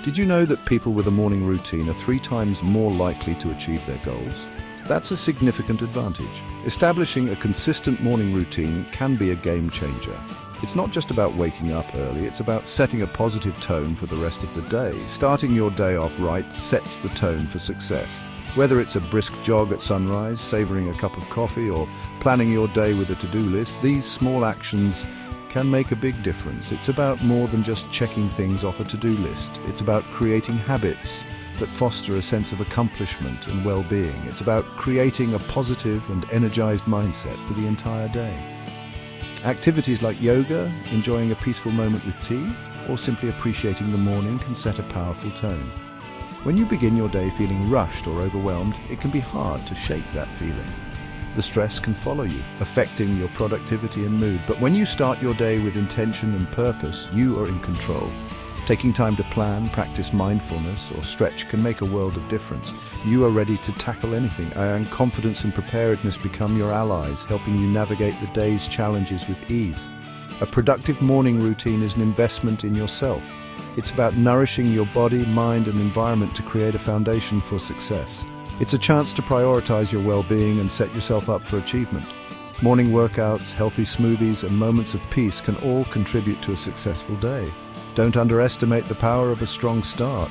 Did you know that people with a morning routine are 3 times more likely to achieve their goals? That's a significant advantage. Establishing a consistent morning routine can be a game changer. It's not just about waking up early, it's about setting a positive tone for the rest of the day. Starting your day off right sets the tone for success. Whether it's a brisk jog at sunrise, savoring a cup of coffee, or planning your day with a to-do list, these small actions can make a big difference. It's about more than just checking things off a to-do list. It's about creating habits that foster a sense of accomplishment and well-being. It's about creating a positive and energized mindset for the entire day. Activities like yoga, enjoying a peaceful moment with tea, or simply appreciating the morning can set a powerful tone. When you begin your day feeling rushed or overwhelmed, it can be hard to shake that feeling. The stress can follow you, affecting your productivity and mood. But when you start your day with intention and purpose, you are in control. Taking time to plan, practice mindfulness, or stretch can make a world of difference. You are ready to tackle anything, and confidence and preparedness become your allies, helping you navigate the day's challenges with ease. A productive morning routine is an investment in yourself. It's about nourishing your body, mind, and environment to create a foundation for success. It's a chance to prioritize your well-being and set yourself up for achievement. Morning workouts, healthy smoothies, and moments of peace can all contribute to a successful day. Don't underestimate the power of a strong start.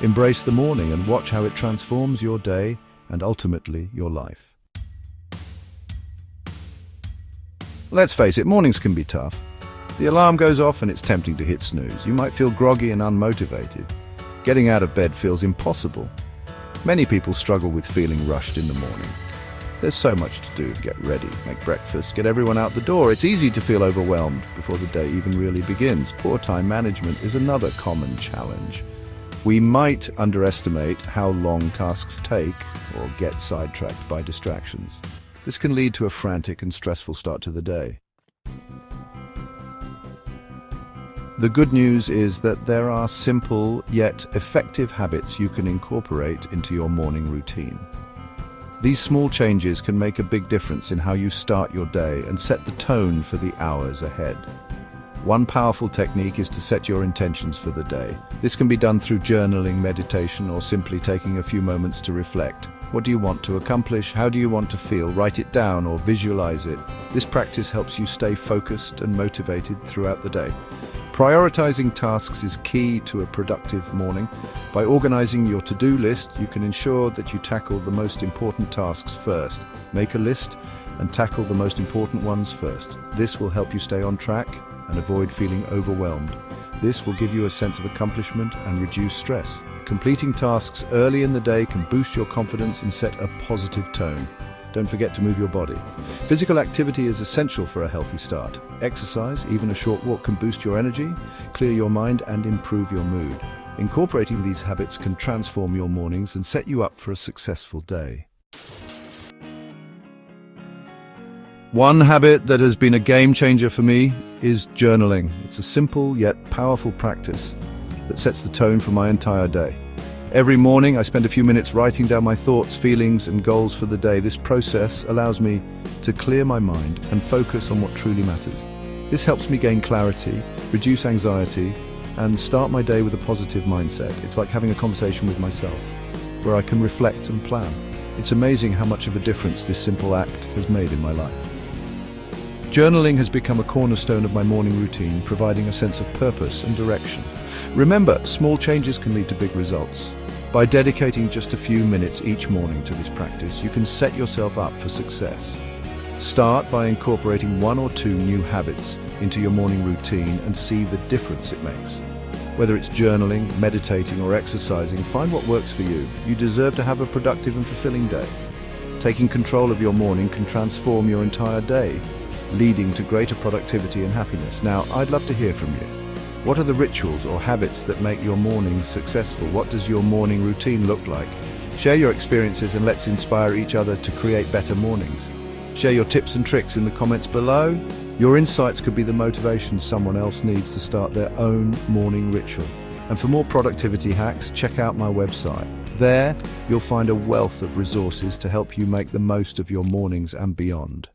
Embrace the morning and watch how it transforms your day and ultimately your life. Let's face it, mornings can be tough. The alarm goes off and it's tempting to hit snooze. You might feel groggy and unmotivated. Getting out of bed feels impossible. Many people struggle with feeling rushed in the morning. There's so much to do: get ready, make breakfast, get everyone out the door. It's easy to feel overwhelmed before the day even really begins. Poor time management is another common challenge. We might underestimate how long tasks take or get sidetracked by distractions. This can lead to a frantic and stressful start to the day. The good news is that there are simple yet effective habits you can incorporate into your morning routine. These small changes can make a big difference in how you start your day and set the tone for the hours ahead. One powerful technique is to set your intentions for the day. This can be done through journaling, meditation, or simply taking a few moments to reflect. What do you want to accomplish? How do you want to feel? Write it down or visualize it. This practice helps you stay focused and motivated throughout the day. Prioritizing tasks is key to a productive morning. By organizing your to-do list, you can ensure that you tackle the most important tasks first. Make a list and tackle the most important ones first. This will help you stay on track and avoid feeling overwhelmed. This will give you a sense of accomplishment and reduce stress. Completing tasks early in the day can boost your confidence and set a positive tone. Don't forget to move your body. Physical activity is essential for a healthy start. Exercise, even a short walk, can boost your energy, clear your mind, and improve your mood. Incorporating these habits can transform your mornings and set you up for a successful day. One habit that has been a game changer for me is journaling. It's a simple yet powerful practice that sets the tone for my entire day. Every morning, I spend a few minutes writing down my thoughts, feelings, and goals for the day. This process allows me to clear my mind and focus on what truly matters. This helps me gain clarity, reduce anxiety, and start my day with a positive mindset. It's like having a conversation with myself, where I can reflect and plan. It's amazing how much of a difference this simple act has made in my life. Journaling has become a cornerstone of my morning routine, providing a sense of purpose and direction. Remember, small changes can lead to big results. By dedicating just a few minutes each morning to this practice, you can set yourself up for success. Start by incorporating 1 or 2 new habits into your morning routine and see the difference it makes. Whether it's journaling, meditating, or exercising, find what works for you. You deserve to have a productive and fulfilling day. Taking control of your morning can transform your entire day, leading to greater productivity and happiness. Now, I'd love to hear from you. What are the rituals or habits that make your mornings successful? What does your morning routine look like? Share your experiences and let's inspire each other to create better mornings. Share your tips and tricks in the comments below. Your insights could be the motivation someone else needs to start their own morning ritual. And for more productivity hacks, check out my website. There, you'll find a wealth of resources to help you make the most of your mornings and beyond.